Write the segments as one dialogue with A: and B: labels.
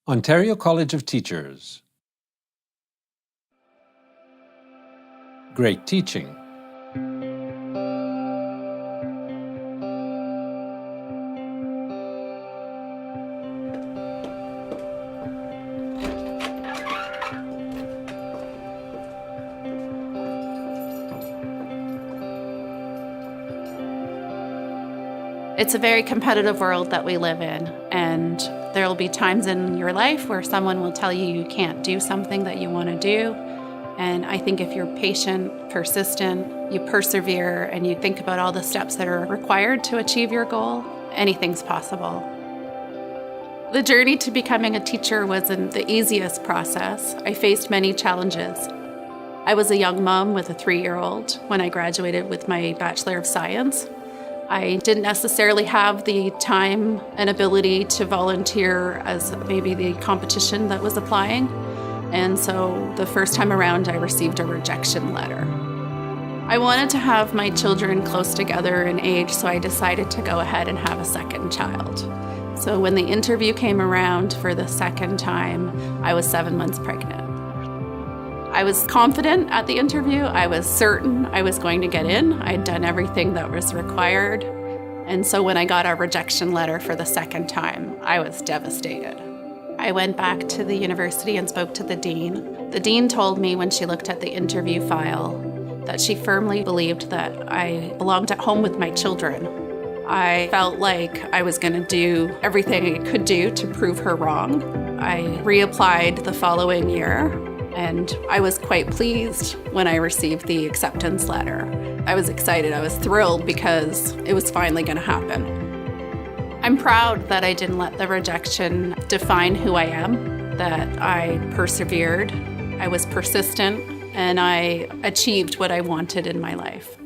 A: Ontario College of Teachers. Great teaching.
B: It's a very competitive world that we live in, and there will be times in your life where someone will tell you you can't do something that you want to do. And I think if you're patient, persistent, you persevere, and you think about all the steps that are required to achieve your goal, anything's possible. The journey to becoming a teacher wasn't the easiest process. I faced many challenges. I was a young mom with a 3-year-old when I graduated with my Bachelor of Science. I didn't necessarily have the time and ability to volunteer as maybe the competition that was applying. And so the first time around, I received a rejection letter. I wanted to have my children close together in age, so I decided to go ahead and have a second child. So when the interview came around for the second time, I was 7 months pregnant. I was confident at the interview. I was certain I was going to get in. I'd done everything that was required. And so when I got a rejection letter for the second time, I was devastated. I went back to the university and spoke to the dean. The dean told me when she looked at the interview file that she firmly believed that I belonged at home with my children. I felt like I was going to do everything I could do to prove her wrong. I reapplied the following year. And I was quite pleased when I received the acceptance letter. I was excited, I was thrilled because it was finally going to happen. I'm proud that I didn't let the rejection define who I am, that I persevered, I was persistent, and I achieved what I wanted in my life.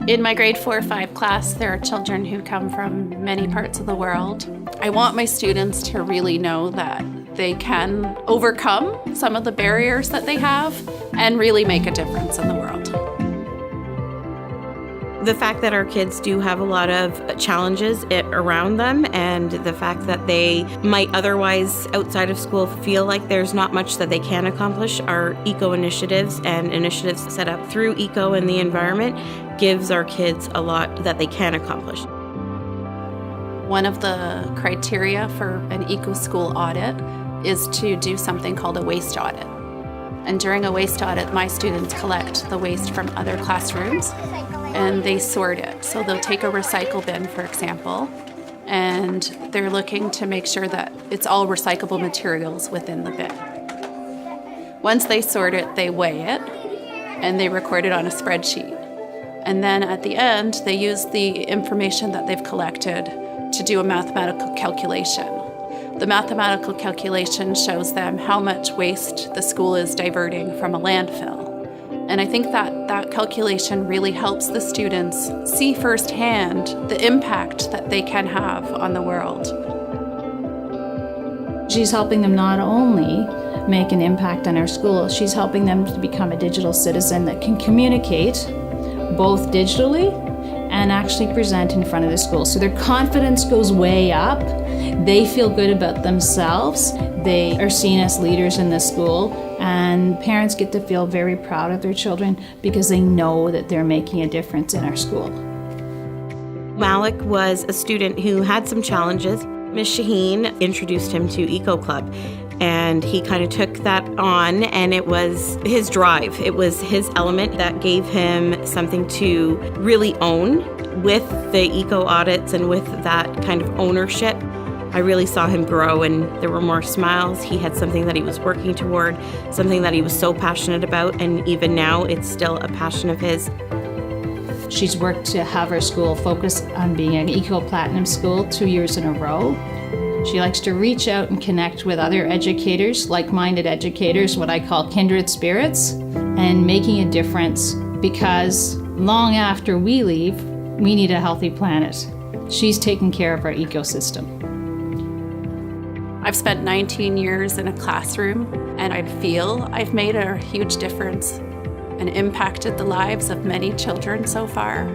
B: In my grade 4-5 class, there are children who come from many parts of the world. I want my students to really know that they can overcome some of the barriers that they have and really make a difference in the world.
C: The fact that our kids do have a lot of challenges around them, and the fact that they might otherwise outside of school feel like there's not much that they can accomplish, our eco initiatives and initiatives set up through eco and the environment gives our kids a lot that they can accomplish.
B: One of the criteria for an eco school audit is to do something called a waste audit. And during a waste audit, my students collect the waste from other classrooms and they sort it. So they'll take a recycle bin, for example, and they're looking to make sure that it's all recyclable materials within the bin. Once they sort it, they weigh it and they record it on a spreadsheet. And then at the end, they use the information that they've collected to do a mathematical calculation. The mathematical calculation shows them how much waste the school is diverting from a landfill. And I think that calculation really helps the students see firsthand the impact that they can have on the world.
D: She's helping them not only make an impact on our school, she's helping them to become a digital citizen that can communicate both digitally and actually present in front of the school. So their confidence goes way up. They feel good about themselves. They are seen as leaders in the school, and parents get to feel very proud of their children because they know that they're making a difference in our school.
C: Malik was a student who had some challenges. Ms. Shaheen introduced him to Eco Club, and he kind of took that on, and it was his drive. It was his element that gave him something to really own with the eco audits and with that kind of ownership. I really saw him grow, and there were more smiles. He had something that he was working toward, something that he was so passionate about, and even now it's still a passion of his.
D: She's worked to have our school focus on being an eco-platinum school 2 years in a row. She likes to reach out and connect with other educators, like-minded educators, what I call kindred spirits, and making a difference because long after we leave, we need a healthy planet. She's taking care of our ecosystem.
B: I've spent 19 years in a classroom, and I feel I've made a huge difference and impacted the lives of many children so far.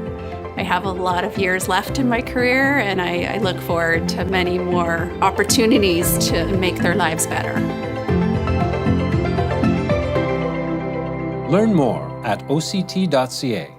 B: I have a lot of years left in my career, and I look forward to many more opportunities to make their lives better.
A: Learn more at oct.ca.